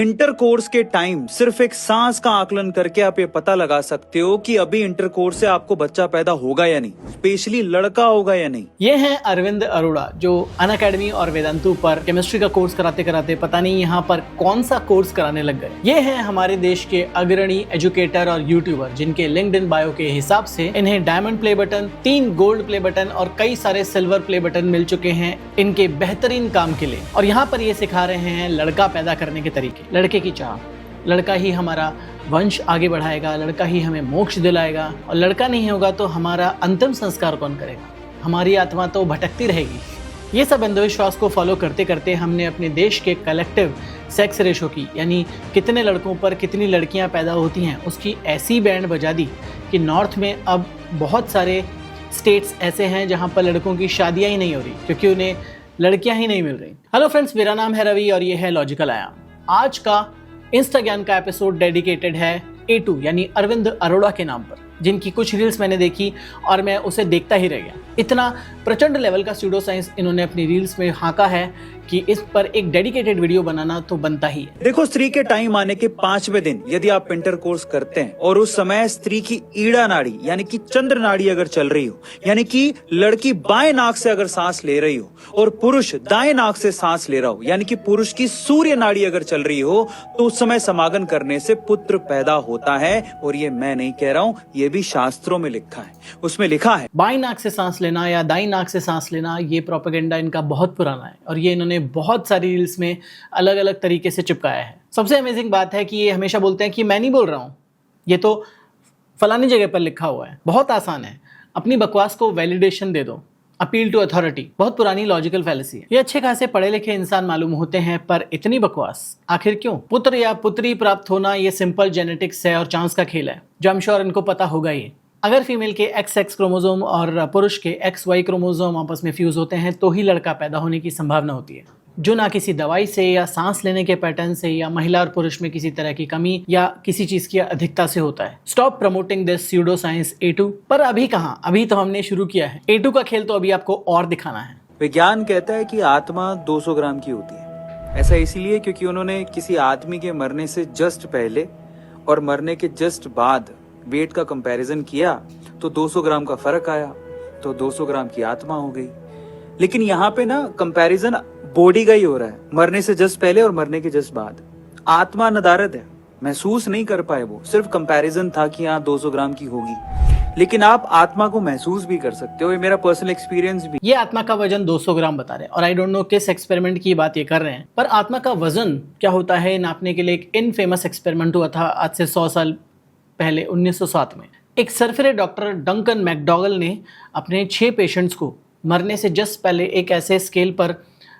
Inter course के time सिर्फ एक सांस का आकलन करके आप ये पता लगा सकते हो कि अभी इंटर कोर्स से आपको बच्चा पैदा होगा या नहीं, स्पेशली लड़का होगा या नहीं। ये हैं अरविंद अरोड़ा जो अनअकैडमी और वेदांतु पर केमिस्ट्री का कोर्स कराते कराते पता नहीं यहाँ पर कौन सा कोर्स कराने लग गए। ये हैं हमारे देश के अग्रणी एजुकेटर और यूट्यूबर जिनके लिंक्डइन बायो के हिसाब से इन्हें diamond play button, 3 gold play button और कई सारे सिल्वर प्ले बटन मिल चुके हैं इनके बेहतरीन काम के लिए। और यहाँ पर ये सिखा रहे हैं लड़का पैदा करने के तरीके, लड़के की चाह। लड़का ही हमारा वंश आगे बढ़ाएगा, लड़का ही हमें मोक्ष दिलाएगा, और लड़का नहीं होगा तो हमारा अंतिम संस्कार कौन करेगा, हमारी आत्मा तो भटकती रहेगी। ये सब अंधविश्वास को फॉलो करते करते हमने अपने देश के कलेक्टिव सेक्स रेशो की, यानी कितने लड़कों पर कितनी लड़कियां पैदा होती हैं, उसकी ऐसी बैंड बजा दी कि नॉर्थ में अब बहुत सारे स्टेट्स ऐसे हैं जहां पर लड़कों की शादियां ही नहीं हो रही क्योंकि उन्हें लड़कियां ही नहीं मिल रही। हेलो फ्रेंड्स, मेरा नाम है रवि और ये है लॉजिकल आयाम। आज का इंस्टा ज्ञान का एपिसोड डेडिकेटेड है A2 यानी अरविंद अरोड़ा के नाम पर, जिनकी कुछ रील्स मैंने देखी और मैं उसे देखता ही रह गया। इतना प्रचंड लेवल का स्यूडो साइंस इन्होंने अपनी रील्स में हांका है कि इस पर एक डेडिकेटेड वीडियो बनाना तो बनता ही है। देखो, स्त्री के टाइम आने के 5वें दिन यदि आप इंटर कोर्स करते हैं और उस समय स्त्री की ईड़ा नाड़ी यानी कि चंद्र नाड़ी अगर चल रही हो, यानी कि लड़की बाएं नाक से अगर सांस ले रही हो और पुरुष दाएं नाक से सांस ले रहा हो, यानी कि पुरुष की सूर्य नाड़ी अगर चल रही हो, तो उस समय समागम करने से पुत्र पैदा होता है। और ये मैं नहीं कह रहा हूँ, ये भी शास्त्रों में लिखा है। उसमें लिखा है बाईं नाक से सांस लेना या दाईं नाक से सांस लेना, ये प्रोपेगेंडा इनका बहुत पुराना है और ये इन्होंने बहुत सारी रील्स में अलग अलग तरीके से चिपकाया है। सबसे अमेजिंग बात है कि ये हमेशा बोलते हैं कि मैं नहीं बोल रहा हूँ, ये तो फलानी जगह पर लिखा हुआ है। बहुत आसान है, अपनी बकवास को वैलिडेशन दे दो, अपील टू अथॉरिटी। बहुत पुरानी लॉजिकल फैलेसी है। ये अच्छे खासे पढ़े लिखे इंसान मालूम होते हैं, पर इतनी बकवास आखिर क्यों? पुत्र या पुत्री प्राप्त होना ये सिंपल जेनेटिक्स है और चांस का खेल है, जो आई एम श्योर इनको पता होगा ही। अगर फीमेल के XX क्रोमोसोम और पुरुष के XY क्रोमोसोम आपस में फ्यूज होते हैं तो ही लड़का पैदा होने की संभावना होती है, जो ना किसी दवाई से या सांस लेने के पैटर्न से या महिला और पुरुष में किसी तरह की कमी या किसी चीज की अधिकता से होता है। Stop promoting this pseudo science A2। पर अभी कहाँ, अभी तो हमने शुरू किया है। A2 का खेल तो अभी आपको और दिखाना है। विज्ञान कहता है कि आत्मा 200 ग्राम की होती है। ऐसा इसीलिए क्योंकि उन्होंने किसी आदमी के मरने से जस्ट पहले और मरने के जस्ट बाद वेट का कंपैरिजन किया तो 200 ग्राम का फर्क आया, तो 200 ग्राम की आत्मा हो गई। लेकिन यहाँ पे ना कंपैरिजन बॉडी का ही हो रहा है, मरने से जस्ट पहले और मरने के जस्ट बाद। आत्मा नदारद है, महसूस नहीं कर पाए, वो सिर्फ कंपैरिजन था कि यहाँ 200 ग्राम की होगी, लेकिन आप आत्मा को महसूस भी कर सकते हो। ये मेरा पर्सनल एक्सपीरियंस भी। ये आत्मा का वजन 200 ग्राम बता रहे हैं और आई डोंट नो किस एक्सपेरिमेंट की बात ये कर रहे हैं, पर आत्मा का वजन क्या होता है नापने के लिए एक इनफेमस एक्सपेरिमेंट हुआ था आज से 100 साल पहले 1907 में। एक सरफिरे डॉक्टर डंकन मैकडॉगल ने अपने 6 पेशेंट्स को मरने से जस्ट पहले एक ऐसे स्केल पर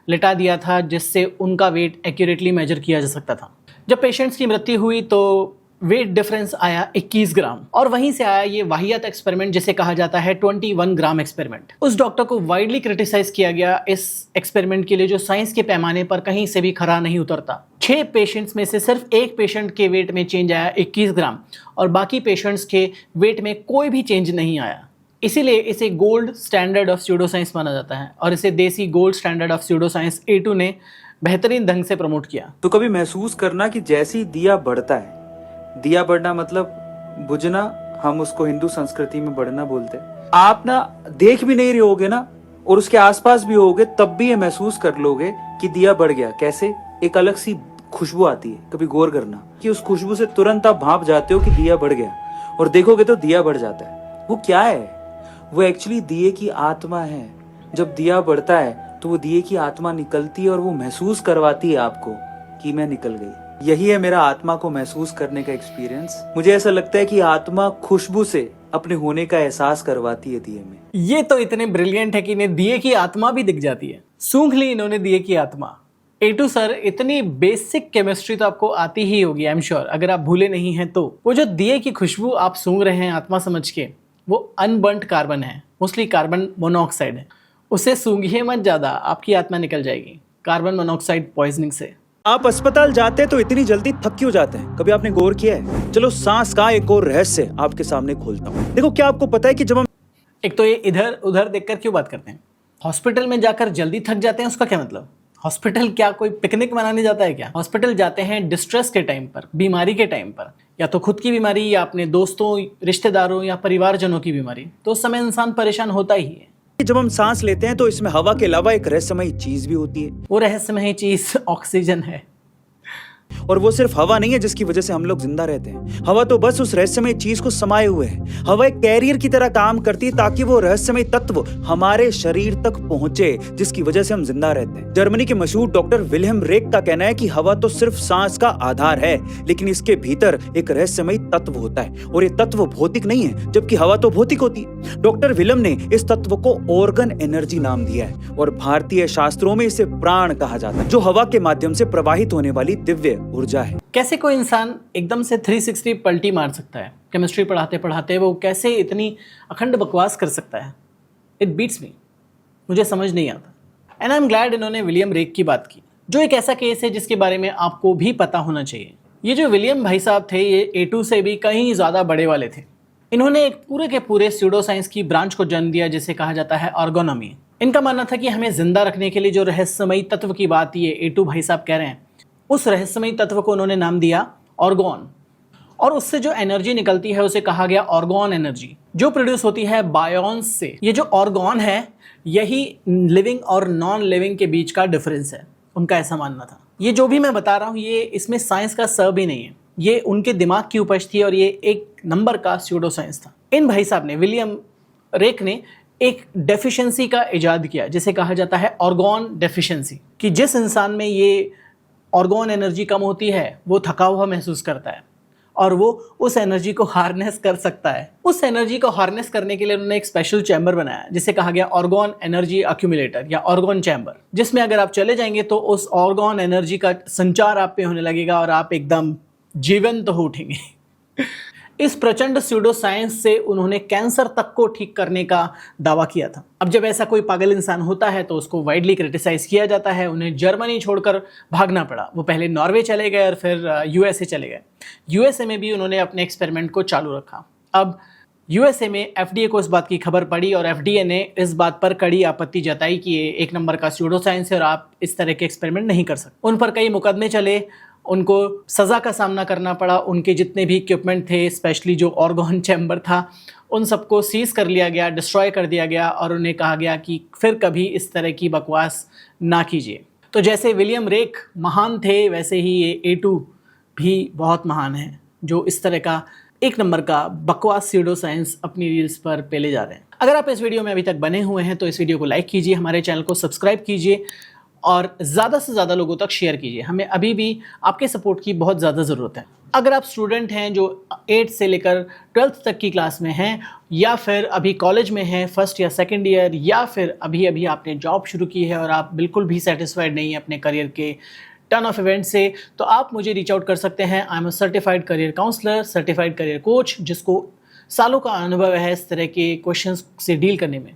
लिटा दिया था जिससे उनका वेट एक्यूरेटली मेजर किया जा सकता था। जब पेशेंट्स की मृत्यु हुई तो वेट डिफरेंस आया 21 ग्राम, और वहीं से आया ये वाहियात एक्सपेरिमेंट जिसे कहा जाता है 21 ग्राम एक्सपेरिमेंट। उस डॉक्टर को वाइडली क्रिटिसाइज किया गया इस एक्सपेरिमेंट के लिए, जो साइंस के पैमाने पर कहीं से भी खरा नहीं उतरता। 6 पेशेंट्स में से सिर्फ एक पेशेंट के वेट में चेंज आया 21 ग्राम और बाकी पेशेंट्स के वेट में कोई भी चेंज नहीं आया। इसीलिए इसे gold standard of pseudo science माना जाता है और इसे देसी gold standard of pseudo science A2 ने बेहतरीन ढंग से प्रमोट किया। तो कभी महसूस करना कि जैसे ही दिया बढ़ता है, दिया बढ़ना मतलब बुझना, हम उसको हिंदू संस्कृति में बढ़ना बोलते हैं। आप ना देख भी नहीं रहे होगे ना और उसके आसपास भी होगे, तब भी ये महसूस कर लोगे कि दिया बढ़ गया। कैसे? एक अलग सी खुशबू आती है, कभी गौर करना कि उस खुशबू से तुरंत आप भाप जाते हो कि दिया बढ़ गया, और देखोगे तो दिया बढ़ जाता है। वो क्या है? वो एक्चुअली दिए की आत्मा है। जब दिया बढ़ता है तो वो दिए की आत्मा निकलती है और वो महसूस करवाती है आपको कि मैं निकल गई। यही है मेरा आत्मा को महसूस करने का एक्सपीरियंस। मुझे ऐसा लगता है कि आत्मा खुशबू से अपने होने का एहसास करवाती है दिए में। ये तो इतने ब्रिलियंट है कि इन्हें दिए की आत्मा भी दिख जाती है। सूंघ ली इन्होंने दिए की आत्मा। A2 सर, इतनी बेसिक केमिस्ट्री तो आपको आती ही होगी आई एम श्योर, अगर आप भूले नहीं हैं तो। वो जो दिए की खुशबू आप सूंघ रहे हैं आत्मा समझ के, वो अनबर्न्ट कार्बन है, मोस्टली कार्बन मोनोऑक्साइड है। उसे सूंघिए मत ज्यादा, आपकी आत्मा निकल जाएगी कार्बन मोनोऑक्साइड पॉइजनिंग से। आप अस्पताल जाते हैं तो इतनी जल्दी थक क्यों जाते हैं? कभी आपने गौर किया है? चलो सांस का एक और रहस्य आपके सामने खोलता हूँ। देखो, क्या आपको पता है कि जब हम एक तो ये इधर उधर देखकर क्यों बात करते हैं? हॉस्पिटल में जाकर जल्दी थक जाते हैं, उसका क्या मतलब? हॉस्पिटल क्या कोई पिकनिक मनाने जाता है क्या? हॉस्पिटल जाते हैं डिस्ट्रेस के टाइम पर, बीमारी के टाइम पर, या तो खुद की बीमारी या अपने दोस्तों, रिश्तेदारों या परिवारजनों की बीमारी। तो उस समय इंसान परेशान होता ही है। जब हम सांस लेते हैं तो इसमें हवा के अलावा एक रहस्यमयी चीज भी होती है। वो रहस्यमयी चीज ऑक्सीजन है। और वो सिर्फ हवा नहीं है जिसकी वजह से हम लोग जिंदा रहते हैं। हवा तो बस उस रहस्यमय चीज को समाये हुए है। हवा एक कैरियर की तरह काम करती है ताकि वो रहस्यमय तत्व हमारे शरीर तक पहुंचे, जिसकी वजह से हम जिंदा रहते हैं। जर्मनी के मशहूर डॉक्टर विल्हेम रेक का कहना है कि हवा तो सिर्फ सांस का आधार है, लेकिन इसके भीतर एक रहस्यमय तत्व होता है और ये तत्व भौतिक नहीं है, जबकि हवा तो भौतिक होती है। डॉक्टर विल्हेम ने इस तत्व को ऑर्गन एनर्जी नाम दिया है और भारतीय शास्त्रों में इसे प्राण कहा जाता है, जो हवा के माध्यम से प्रवाहित होने वाली दिव्य ऊर्जा है। कैसे कोई इंसान एकदम से 360 पलटी मार सकता है? केमिस्ट्री पढ़ाते पढ़ाते वो कैसे इतनी अखंड बकवास कर सकता है? इट बीट्स मी, मुझे समझ नहीं आता। एंड आई एम ग्लैड इन्होंने विलियम रेक की बात की, जो एक ऐसा केस है जिसके बारे में आपको भी पता होना चाहिए। ये जो विलियम भाई साहब थे, ये A2 से भी कहीं ज़्यादा बड़े वाले थे। इन्होंने एक पूरे के पूरे स्यूडो साइंस की ब्रांच को जन्म दिया जिसे कहा जाता है ऑर्गोनॉमी। इनका मानना था कि हमें जिंदा रखने के लिए जो रहस्यमयी तत्व की बात ये A2 भाई साहब कह रहे हैं, उस रहस्यमयी तत्व को उन्होंने नाम दिया ऑर्गॉन। और उससे जो एनर्जी निकलती है उसे कहा गया ऑर्गॉन एनर्जी, जो प्रोड्यूस होती है बायोन्स से। ये जो ऑर्गॉन है, यही लिविंग और नॉन लिविंग के बीच का डिफरेंस है, उनका ऐसा मानना था। ये जो भी मैं बता रहा हूँ, ये इसमें साइंस का स भी नहीं है, ये उनके दिमाग की उपज थी और ये एक नंबर का स्यूडो साइंस था। इन भाई साहब ने, विलियम रेक ने, एक डेफिशिएंसी का इजाद किया जिसे कहा जाता है ऑर्गॉन डेफिशिएंसी, कि जिस इंसान में ये ऑर्गॉन एनर्जी कम होती है वो थका हुआ महसूस करता है और वो उस एनर्जी को हार्नेस कर सकता है। उस एनर्जी को हार्नेस करने के लिए उन्होंने एक स्पेशल चैम्बर बनाया जिसे कहा गया ऑर्गॉन एनर्जी अक्यूमुलेटर या ऑर्गॉन चैम्बर, जिसमें अगर आप चले जाएंगे तो उस ऑर्गॉन एनर्जी का संचार आप पे होने लगेगा और आप एकदम जीवंत हो उठेंगे। इस प्रचंड स्यूडो साइंस से उन्होंने कैंसर तक को ठीक करने का दावा किया था। अब जब ऐसा कोई पागल इंसान होता है तो उसको वाइडली क्रिटिसाइज किया जाता है। उन्हें जर्मनी छोड़कर भागना पड़ा। वो पहले नॉर्वे चले गए और फिर यूएसए चले गए। यूएसए में भी उन्होंने अपने एक्सपेरिमेंट को चालू रखा। अब यूएसए में एफडीए को इस बात की खबर पड़ी और एफडीए ने इस बात पर कड़ी आपत्ति जताई कि ये एक नंबर का स्यूडो साइंस है और आप इस तरह के एक्सपेरिमेंट नहीं कर सकते। उन पर कई मुकदमे चले, उनको सज़ा का सामना करना पड़ा। उनके जितने भी इक्विपमेंट थे, स्पेशली जो ऑर्गॉन चैम्बर था, उन सबको सीज कर लिया गया, डिस्ट्रॉय कर दिया गया और उन्हें कहा गया कि फिर कभी इस तरह की बकवास ना कीजिए। तो जैसे विलियम रेक महान थे, वैसे ही ये A2 भी बहुत महान है, जो इस तरह का एक नंबर का बकवास स्यूडो साइंस अपनी रील्स पर पेले जा रहे हैं। अगर आप इस वीडियो में अभी तक बने हुए हैं तो इस वीडियो को लाइक कीजिए, हमारे चैनल को सब्सक्राइब कीजिए और ज़्यादा से ज़्यादा लोगों तक शेयर कीजिए। हमें अभी भी आपके सपोर्ट की बहुत ज़्यादा ज़रूरत है। अगर आप स्टूडेंट हैं जो 8 से लेकर 12th तक की क्लास में हैं, या फिर अभी कॉलेज में हैं, फर्स्ट या सेकंड ईयर, या फिर अभी आपने जॉब शुरू की है और आप बिल्कुल भी सेटिस्फाइड नहीं हैं अपने करियर के टर्न ऑफ इवेंट से, तो आप मुझे रीच आउट कर सकते हैं। I am a certified career counsellor, certified career coach, जिसको सालों का अनुभव है इस तरह के क्वेश्चंस से डील करने में।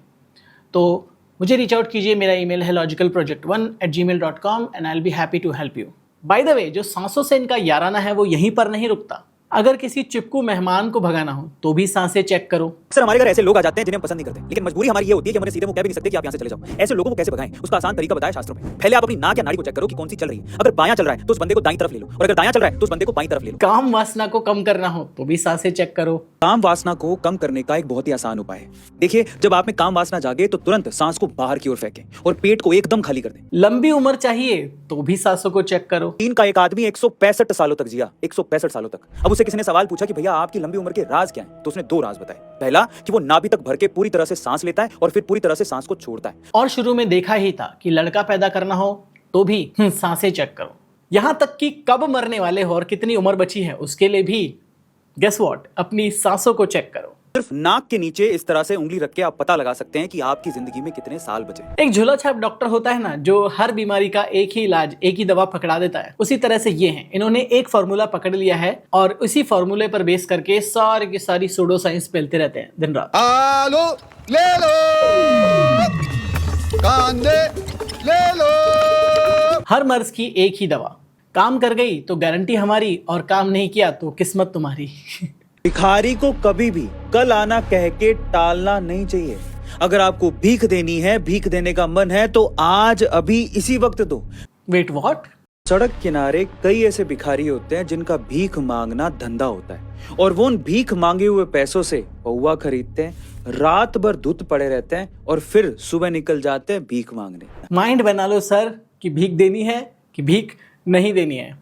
तो मुझे रीच आउट कीजिए। मेरा ईमेल है logicalproject1@gmail.com and I will be happy to help you. By the way, जो सांसों से इनका याराना है वो यहीं पर नहीं रुकता। अगर किसी चिपकू मेहमान को भगाना हो तो भी सांसें चेक करो। अक्सर हमारे घर ऐसे लोग आ जाते हैं जिन्हें हम पसंद नहीं करते, लेकिन मजबूरी हमारी ये होती है कि हमें सीधे मुंह कह भी नहीं सकते कि आप यहाँ से चले जाओ। ऐसे लोगों को कैसे भगाएं, उसका आसान तरीका बताया शास्त्रों में। पहले आप अपनी नाक या नाड़ी को चेक करो कि कौन सी चल रही है। अगर बायां चल रहा है तो उस बंदे को दाईं तरफ ले लो, और अगर दायां चल रहा है तो उस बंदे को बाईं तरफ ले लो। काम वासना को कम करना हो तो भी सांसें चेक करो। काम वासना को कम करने का एक बहुत ही आसान उपाय है। देखिए, जब आप में काम वासना जागे तो तुरंत सांस को बाहर की ओर फेंकें और पेट को एकदम खाली कर दें। लंबी उम्र चाहिए तो भी सांसों को चेक करो। चीन का एक आदमी 165 सालों तक जिया, 165 सालों तक। अब उसे किसी ने सवाल पूछा कि भैया आपकी लंबी उम्र के राज क्या हैं? तो उसने 2 राज बताए। पहला कि वो नाभि तक भर के पूरी तरह से सांस लेता है और फिर पूरी तरह से सांस को छोड़ता है। और शुरू में देखा ही था कि लड़का पैदा करना हो तो भी सांसें चेक करो। यहां तक कि कब मरने वाले हो और कितनी उम्र बची है उसके लिए भी गेस व्हाट, अपनी सांसों को चेक करो। सिर्फ नाक के नीचे इस तरह से उंगली रख के आप पता लगा सकते हैं कि आपकी जिंदगी में कितने साल बचे। एक झोला छाप डॉक्टर होता है ना, जो हर बीमारी का एक ही इलाज, एक ही दवा पकड़ा देता है, उसी तरह से ये हैं। इन्होंने एक फार्मूला पकड़ लिया है और उसी फार्मूले पर बेस करके सारे की सारी सूडो साइंस पेलते रहते हैं दिन रात। आलो ले लो, कांदे ले लो। हर मर्ज की एक ही दवा, काम कर गई तो गारंटी हमारी और काम नहीं किया तो किस्मत तुम्हारी। भिखारी को कभी भी कल आना कह के टालना नहीं चाहिए। अगर आपको भीख देनी है, भीख देने का मन है तो आज अभी इसी वक्त दो। Wait what? सड़क किनारे कई ऐसे भिखारी होते हैं जिनका भीख मांगना धंधा होता है और वो उन भीख मांगे हुए पैसों से पौवा खरीदते हैं, रात भर धुत पड़े रहते हैं और फिर सुबह निकल जाते हैं भीख मांगने। माइंड बना लो सर कि भीख देनी है कि भीख नहीं देनी है।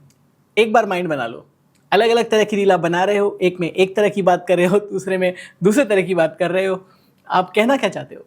एक बार माइंड बना लो। अलग अलग तरह की रील आप बना रहे हो, एक में एक तरह की बात कर रहे हो, दूसरे में दूसरे तरह की बात कर रहे हो। आप कहना क्या चाहते हो?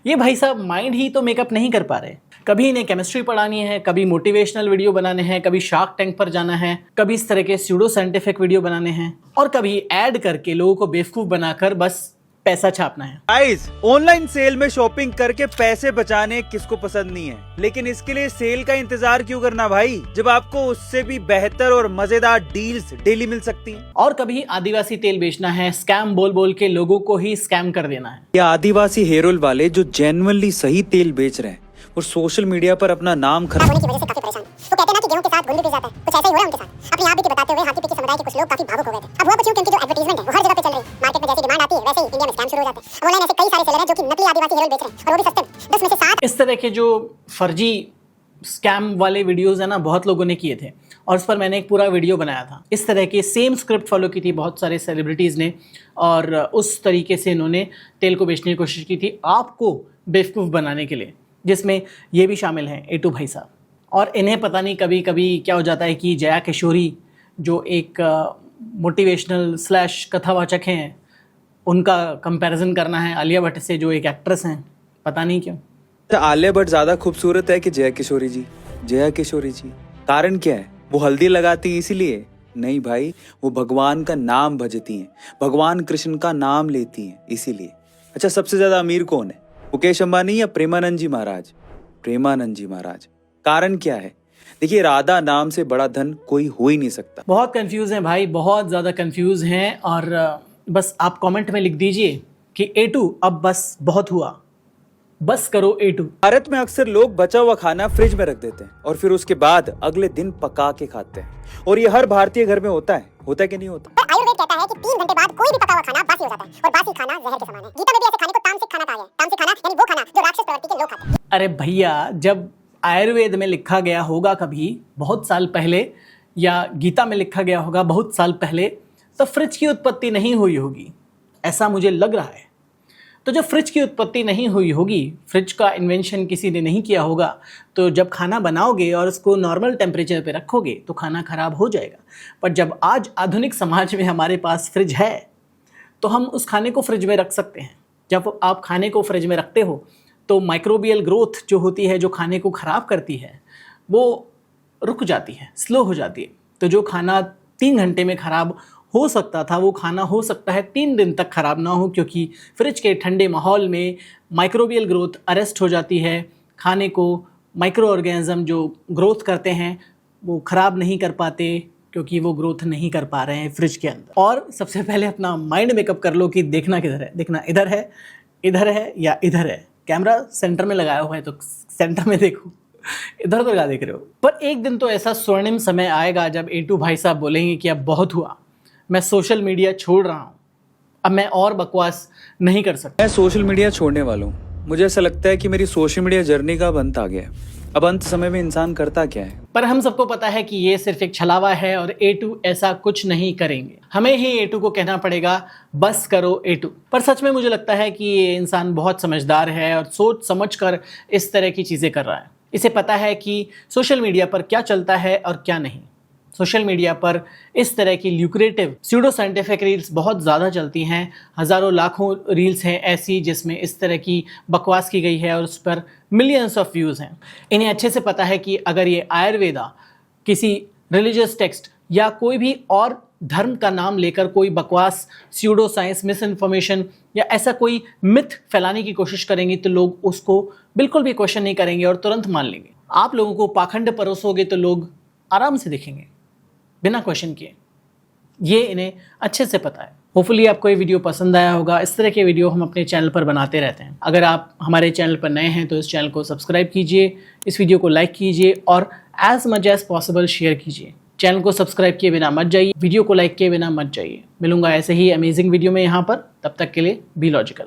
ये भाई साहब माइंड ही तो मेकअप नहीं कर पा रहे। कभी इन्हें केमिस्ट्री पढ़ानी है, कभी मोटिवेशनल वीडियो बनाने हैं, कभी शार्क टैंक पर जाना है, कभी इस तरह के स्यूडो साइंटिफिक वीडियो बनाने हैं और कभी ऐड करके लोगों को बेवकूफ बनाकर बस पैसा छापना है। गाइस, ऑनलाइन सेल में शॉपिंग करके पैसे बचाने किसको पसंद नहीं है, लेकिन इसके लिए सेल का इंतजार क्यों करना भाई, जब आपको उससे भी बेहतर और मजेदार डील्स डेली मिल सकती हैं। और कभी आदिवासी तेल बेचना है, स्कैम बोल बोल के लोगों को ही स्कैम कर देना है। ये आदिवासी हेयर ऑयल वाले जो जेन्युइनली सही तेल बेच रहे हैं और सोशल मीडिया पर अपना नाम खराब होने की वजह से काफी परेशान। वो कहते हैं ना कि गेहूं के साथ गुड़ भी पिस जाता है, कुछ ऐसा ही हो रहा है उनके साथ। अपने आप भी बताते हुए हाथी पीछे समुदाय के कुछ लोग काफी भावुक हो गए थे। अब हुआ कुछ यूं कि उनकी जो एडवर्टाइजमेंट है वो हर जगह पे चल रही है। मार्केट में जैसी डिमांड आती है वैसे ही इंडिया में स्कैम शुरू हो जाते हैं। अब ऑनलाइन ऐसे कई सारे सेलर हैं जो कि नकली आदिवासी हेयर ऑयल बेच रहे हैं और वो भी सस्ते में। 10 में से 7 इस तरह के जो फर्जी स्कैम वाले वीडियोस है ना, बहुत लोगों ने किए थे और उस पर मैंने एक पूरा वीडियो बनाया था। इस तरह की सेम स्क्रिप्ट फॉलो की थी बहुत सारे सेलिब्रिटीज़ ने और उस तरीके से इन्होंने तेल को बेचने की कोशिश की थी आपको बेवकूफ़ बनाने के लिए, जिसमें ये भी शामिल हैं ए2 भाई साहब। और इन्हें पता नहीं कभी कभी क्या हो जाता है कि जया किशोरी जो एक मोटिवेशनल / कथावाचक हैं, उनका कंपैरिजन करना है आलिया भट्ट से जो एक एक्ट्रेस हैं, पता नहीं क्यों। आलिया भट्ट ज्यादा खूबसूरत है कि जया किशोरी जी? जया किशोरी जी। कारण क्या है? वो हल्दी लगाती है इसीलिए? नहीं भाई, वो भगवान का नाम भजती हैं, भगवान कृष्ण का नाम लेती हैं इसीलिए। अच्छा, सबसे ज्यादा अमीर कौन है? मुकेश अंबानी या प्रेमानंद जी महाराज? प्रेमानंद जी महाराज। कारण क्या है? देखिए, राधा नाम से बड़ा धन कोई हो ही नहीं सकता। बहुत कंफ्यूज हैं भाई, बहुत ज़्यादा कंफ्यूज हैं और बस आप कमेंट में लिख दीजिए कि A2 अब बस बहुत हुआ, बस करो A2। भारत में अक्सर लोग बचा हुआ खाना फ्रिज में रख देते हैं और फिर उसके बाद अगले दिन पका के खाते हैं और ये हर भारतीय घर में होता है कि नहीं होता? पर आयुर्वेद कहता है कि 3 घंटे बाद कोई भी पका हुआ खाना बासी हो जाता है और बासी खाना जहर के समान है। गीता में भी ऐसे खाने को तामसिक खाना कहा गया है। तामसिक खाना यानी वो खाना जो राक्षस प्रवृत्ति के लोग खाते हैं। अरे भैया, जब आयुर्वेद में लिखा गया होगा कभी बहुत साल पहले या गीता में लिखा गया होगा बहुत साल पहले, तो फ्रिज की उत्पत्ति नहीं हुई होगी, ऐसा मुझे लग रहा है। तो जब फ्रिज की उत्पत्ति नहीं हुई होगी, फ्रिज का इन्वेंशन किसी ने नहीं किया होगा, तो जब खाना बनाओगे और उसको नॉर्मल टेम्परेचर पे रखोगे तो खाना ख़राब हो जाएगा। पर जब आज आधुनिक समाज में हमारे पास फ्रिज है तो हम उस खाने को फ्रिज में रख सकते हैं। जब आप खाने को फ्रिज में रखते हो तो माइक्रोबियल ग्रोथ जो होती है, जो खाने को ख़राब करती है, वो रुक जाती है, स्लो हो जाती है। तो जो खाना 3 घंटे में ख़राब हो सकता था, वो खाना हो सकता है 3 दिन तक ख़राब ना हो, क्योंकि फ्रिज के ठंडे माहौल में माइक्रोबियल ग्रोथ अरेस्ट हो जाती है। खाने को माइक्रो ऑर्गेनिज्म जो ग्रोथ करते हैं वो ख़राब नहीं कर पाते, क्योंकि वो ग्रोथ नहीं कर पा रहे हैं फ्रिज के अंदर। और सबसे पहले अपना माइंड मेकअप कर लो कि देखना किधर है। देखना इधर है या इधर है। कैमरा सेंटर में लगाया हुआ है तो सेंटर में देखो, इधर उधर क्या देख रहे हो। पर एक दिन तो ऐसा स्वर्णिम समय आएगा जब A2 भाई साहब बोलेंगे कि अब बहुत हुआ, मैं सोशल मीडिया छोड़ रहा हूँ, अब मैं और बकवास नहीं कर सकता। मैं सोशल मीडिया छोड़ने वाला हूँ। मुझे ऐसा लगता है कि मेरी सोशल मीडिया जर्नी का अब अंत आ गया है। अब अंत समय में इंसान करता क्या है? पर हम सबको पता है कि ये सिर्फ एक छलावा है और A2 ऐसा कुछ नहीं करेंगे। हमें ही A2 को कहना पड़ेगा बस करो A2। पर सच में मुझे लगता है कि ये इंसान बहुत समझदार है और सोच समझ कर इस तरह की चीज़ें कर रहा है। इसे पता है कि सोशल मीडिया पर क्या चलता है और क्या नहीं। सोशल मीडिया पर इस तरह की ल्यूक्रेटिव स्यूडो साइंटिफिक रील्स बहुत ज़्यादा चलती हैं। हज़ारों लाखों रील्स हैं ऐसी जिसमें इस तरह की बकवास की गई है और उस पर मिलियंस ऑफ व्यूज़ हैं। इन्हें अच्छे से पता है कि अगर ये आयुर्वेदा, किसी रिलीजियस टेक्स्ट या कोई भी और धर्म का नाम लेकर कोई बकवास, स्यूडो साइंस, मिस इन्फॉर्मेशन या ऐसा कोई मिथ फैलाने की कोशिश करेंगे तो लोग उसको बिल्कुल भी क्वेश्चन नहीं करेंगे और तुरंत मान लेंगे। आप लोगों को पाखंड परोसोगे तो लोग आराम से देखेंगे बिना क्वेश्चन किए। ये इन्हें अच्छे से पता है। होपफुली आपको ये वीडियो पसंद आया होगा। इस तरह के वीडियो हम अपने चैनल पर बनाते रहते हैं। अगर आप हमारे चैनल पर नए हैं तो इस चैनल को सब्सक्राइब कीजिए, इस वीडियो को लाइक कीजिए और as much as possible share कीजिए। चैनल को सब्सक्राइब किए बिना मत जाइए, वीडियो को लाइक किए बिना मत जाइए। मिलूंगा ऐसे ही अमेजिंग वीडियो में यहाँ पर। तब तक के लिए बी लॉजिकल।